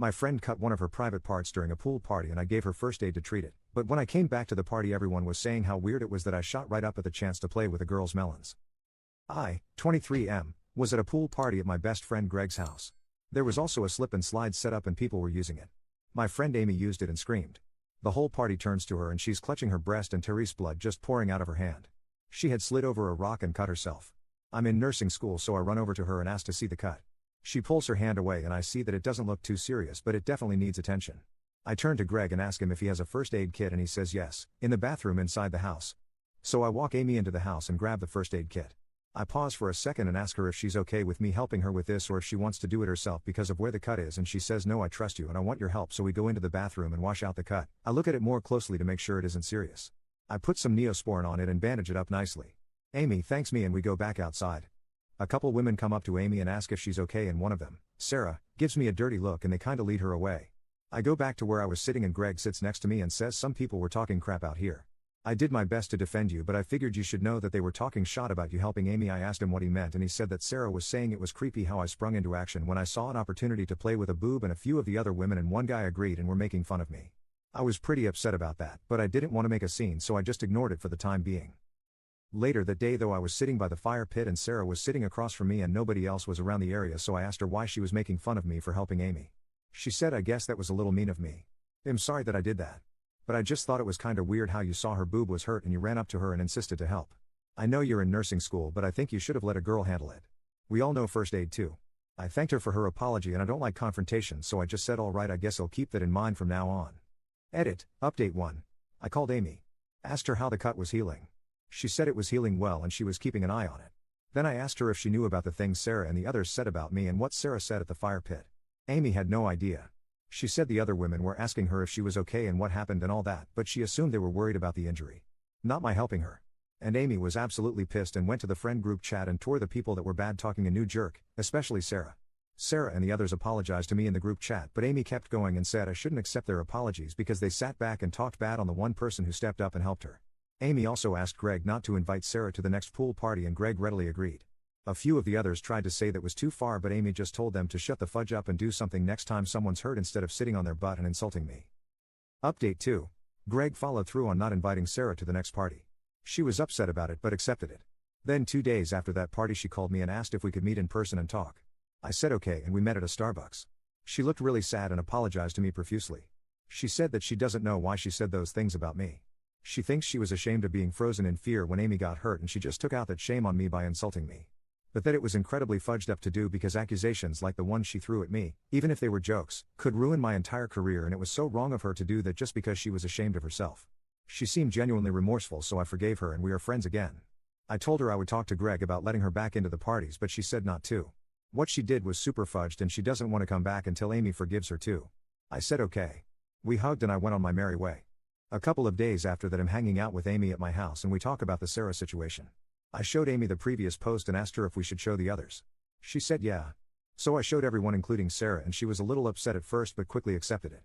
My friend cut one of her private parts during a pool party and I gave her first aid to treat it, but when I came back to the party everyone was saying how weird it was that I shot right up at the chance to play with a girl's melons. I, 23M, was at a pool party at my best friend Greg's house. There was also a slip and slide set up and people were using it. My friend Amy used it and screamed. The whole party turns to her and she's clutching her breast and Therese blood just pouring out of her hand. She had slid over a rock and cut herself. I'm in nursing school so I run over to her and ask to see the cut. She pulls her hand away and I see that it doesn't look too serious but it definitely needs attention. I turn to Greg and ask him if he has a first aid kit and he says yes, in the bathroom inside the house. So I walk Amy into the house and grab the first aid kit. I pause for a second and ask her if she's okay with me helping her with this or if she wants to do it herself because of where the cut is and she says no, I trust you and I want your help, so we go into the bathroom and wash out the cut. I look at it more closely to make sure it isn't serious. I put some Neosporin on it and bandage it up nicely. Amy thanks me and we go back outside. A couple women come up to Amy and ask if she's okay and one of them, Sarah, gives me a dirty look and they kinda lead her away. I go back to where I was sitting and Greg sits next to me and says some people were talking crap out here. I did my best to defend you but I figured you should know that they were talking shot about you helping Amy. I asked him what he meant and he said that Sarah was saying it was creepy how I sprung into action when I saw an opportunity to play with a boob and a few of the other women and one guy agreed and were making fun of me. I was pretty upset about that, but I didn't want to make a scene so I just ignored it for the time being. Later that day though I was sitting by the fire pit and Sarah was sitting across from me and nobody else was around the area, so I asked her why she was making fun of me for helping Amy. She said I guess that was a little mean of me. I'm sorry that I did that. But I just thought it was kinda weird how you saw her boob was hurt and you ran up to her and insisted to help. I know you're in nursing school but I think you should have let a girl handle it. We all know first aid too. I thanked her for her apology and I don't like confrontation so I just said alright, I guess I'll keep that in mind from now on. Edit, update 1. I called Amy. Asked her how the cut was healing. She said it was healing well and she was keeping an eye on it. Then I asked her if she knew about the things Sarah and the others said about me and what Sarah said at the fire pit. Amy had no idea. She said the other women were asking her if she was okay and what happened and all that, but she assumed they were worried about the injury. Not my helping her. And Amy was absolutely pissed and went to the friend group chat and tore the people that were bad talking a new jerk, especially Sarah. Sarah and the others apologized to me in the group chat but Amy kept going and said I shouldn't accept their apologies because they sat back and talked bad on the one person who stepped up and helped her. Amy also asked Greg not to invite Sarah to the next pool party and Greg readily agreed. A few of the others tried to say that was too far but Amy just told them to shut the fudge up and do something next time someone's hurt instead of sitting on their butt and insulting me. Update 2. Greg followed through on not inviting Sarah to the next party. She was upset about it but accepted it. Then 2 days after that party she called me and asked if we could meet in person and talk. I said okay and we met at a Starbucks. She looked really sad and apologized to me profusely. She said that she doesn't know why she said those things about me. She thinks she was ashamed of being frozen in fear when Amy got hurt and she just took out that shame on me by insulting me. But that it was incredibly fudged up to do because accusations like the ones she threw at me, even if they were jokes, could ruin my entire career and it was so wrong of her to do that just because she was ashamed of herself. She seemed genuinely remorseful so I forgave her and we are friends again. I told her I would talk to Greg about letting her back into the parties but she said not to. What she did was super fudged and she doesn't want to come back until Amy forgives her too. I said okay. We hugged and I went on my merry way. A couple of days after that I'm hanging out with Amy at my house and we talk about the Sarah situation. I showed Amy the previous post and asked her if we should show the others. She said yeah. So I showed everyone including Sarah and she was a little upset at first but quickly accepted it.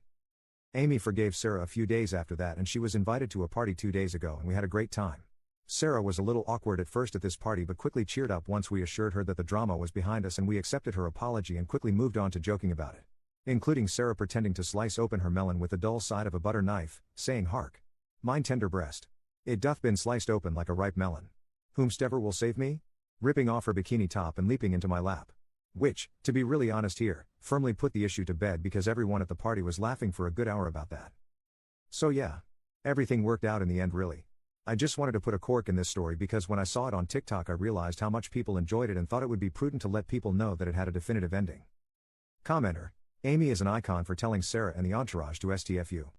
Amy forgave Sarah a few days after that and she was invited to a party 2 days ago and we had a great time. Sarah was a little awkward at first at this party but quickly cheered up once we assured her that the drama was behind us and we accepted her apology and quickly moved on to joking about it. Including Sarah pretending to slice open her melon with the dull side of a butter knife, saying hark. Mine tender breast. It doth been sliced open like a ripe melon. Whomstever will save me? Ripping off her bikini top and leaping into my lap. Which, to be really honest here, firmly put the issue to bed because everyone at the party was laughing for a good hour about that. So yeah. Everything worked out in the end really. I just wanted to put a cork in this story because when I saw it on TikTok I realized how much people enjoyed it and thought it would be prudent to let people know that it had a definitive ending. Commenter. Amy is an icon for telling Sarah and the entourage to STFU.